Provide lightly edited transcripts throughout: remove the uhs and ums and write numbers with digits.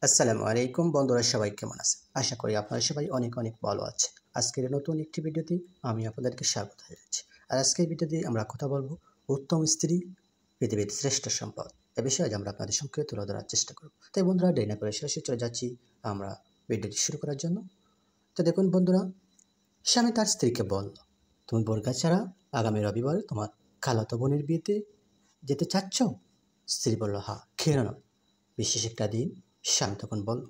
আসসালামু আলাইকুম বন্ধুরা, সবাই কেমন আছেন? আশা করি আপনারা সবাই অনেক অনেক ভালো আছেন। আজকের নতুন একটি ভিডিওতে আমি আপনাদেরকে স্বাগত জানাচ্ছি। আর আজকের ভিডিওতে আমরা কথা বলবো উত্তম স্ত্রী পৃথিবীর শ্রেষ্ঠ সম্পদ। এ বিষয়ে আজ আমরা আপনাদের সঙ্গে তুলে ধরার চেষ্টা করব। তাই বন্ধুরা, দেরি না করে সরাসরি চলে যাচ্ছি আমরা ভিডিওটি শুরু করার জন্য। তো দেখুন বন্ধুরা, স্বামী তার স্ত্রীকে বলল, তুমি বোরকা ছাড়া আগামী রবিবার তোমার খালাতো বোনের বিয়েতে যেতে চাচ্ছ? স্ত্রী বলল, হ্যাঁ, কেন নয়, বিশেষ একটা দিন। স্বামী তখন বলল,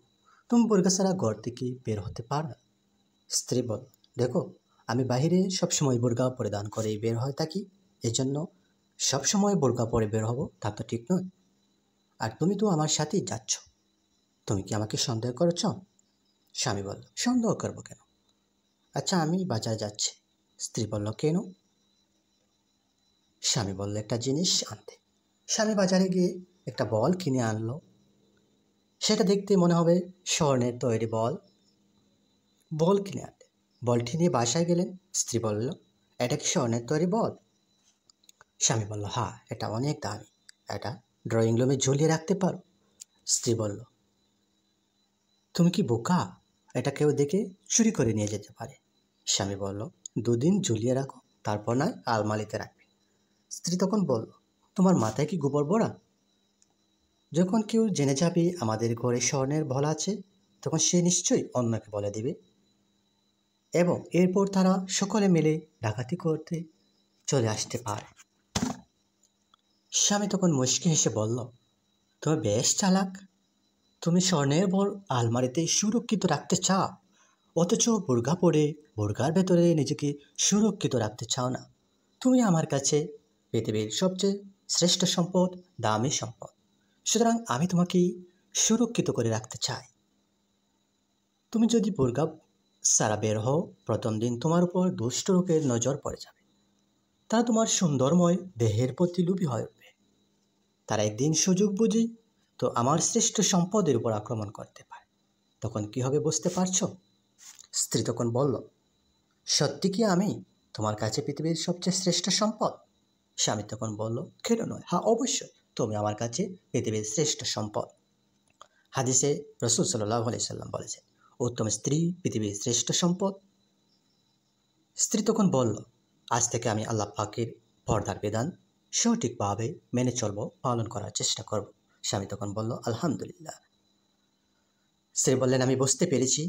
তুমি বোরকা ছাড়া ঘর থেকে বের হতে পারো না। স্ত্রী বলল, দেখো, আমি বাহিরে সবসময় বোরকা পরিধান করে বের হয়ে থাকি, এজন্য সবসময় বোরকা পরে বের হব তা তো ঠিক নয়। আর তুমি তো আমার সাথেই যাচ্ছ, তুমি কি আমাকে সন্দেহ করেছ? স্বামী বলল, সন্দেহ করবো কেন? আচ্ছা, আমি বাজারে যাচ্ছি। স্ত্রী বলল, কেন? স্বামী বলল, একটা জিনিস আনতে। স্বামী বাজারে গিয়ে একটা বল কিনে আনলো। সেটা দেখতে মনে হবে স্বর্ণের তৈরি বল। বল কিনে আনলেন, বলটি নিয়ে বাসায় গেলেন। স্ত্রী বলল, এটা কি স্বর্ণের তৈরি বল? স্বামী বলল, হ্যাঁ, এটা অনেক দামি, এটা ড্রয়িং রুমে ঝুলিয়ে রাখতে পারো। স্ত্রী বলল, তুমি কি বোকা? এটা কেউ দেখে চুরি করে নিয়ে যেতে পারে। স্বামী বলল, দুদিন ঝুলিয়ে রাখো, তারপর নয় আলমারিতে রাখবে। স্ত্রী তখন বলল, তোমার মাথায় কি গোবর ভরা? যখন কেউ জেনে যাবে আমাদের ঘরে স্বর্ণের ভলা আছে, তখন সে নিশ্চয়ই অন্যকে বলে দিবে, এবং এরপর তারা সকলে মিলে ডাকাতি করতে চলে আসতে পারে। স্বামী তখন মুচকি হেসে বলল, তুমি বেশ চালাক। তুমি স্বর্ণের বল আলমারিতে সুরক্ষিত রাখতে চাও, অথচ বোরকা পরে বোরকার ভেতরে নিজেকে সুরক্ষিত রাখতে চাও না। তুমি আমার কাছে পৃথিবীর সবচেয়ে শ্রেষ্ঠ সম্পদ, দামি সম্পদ। সুতরাং আমি তোমাকে সুরক্ষিত করে রাখতে চাই। তুমি যদি বোরকা ছাড়া বের হও, প্রথম দিন তোমার উপর দুষ্ট লোকের নজর পড়ে যাবে। তারা তোমার সুন্দরময় দেহের প্রতি লোভী হয়ে উঠবে। তারা একদিন সুযোগ বুঝে তো আমার শ্রেষ্ঠ সম্পদের উপর আক্রমণ করতে পারে। তখন কি হবে বুঝতে পারছো? স্ত্রী তখন বলল, সত্যি কি আমি তোমার কাছে পৃথিবীর সবচেয়ে শ্রেষ্ঠ সম্পদ? স্বামী তখন বলল, কেন নয়, হ্যাঁ অবশ্যই, তুমি আমার কাছে পৃথিবীর শ্রেষ্ঠ সম্পদ। হাদিসে রাসূল সাল্লাল্লাহু আলাইহি সাল্লাম বলেছেন, উত্তম স্ত্রী পৃথিবীর শ্রেষ্ঠ সম্পদ। স্ত্রী তখন বলল, আজ থেকে আমি আল্লাহ পাকের পর্দার বিধান সঠিকভাবে মেনে চলব, পালন করার চেষ্টা করব। স্বামী তখন বলল, আলহামদুলিল্লাহ। স্ত্রী বললেন, আমি বুঝতে পেরেছি।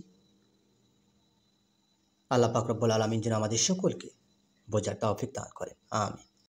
আল্লাহ পাক রব্বুল আলামিন যেন আমাদের সকলকে বোঝার তৌফিক দান করেন, আমিন।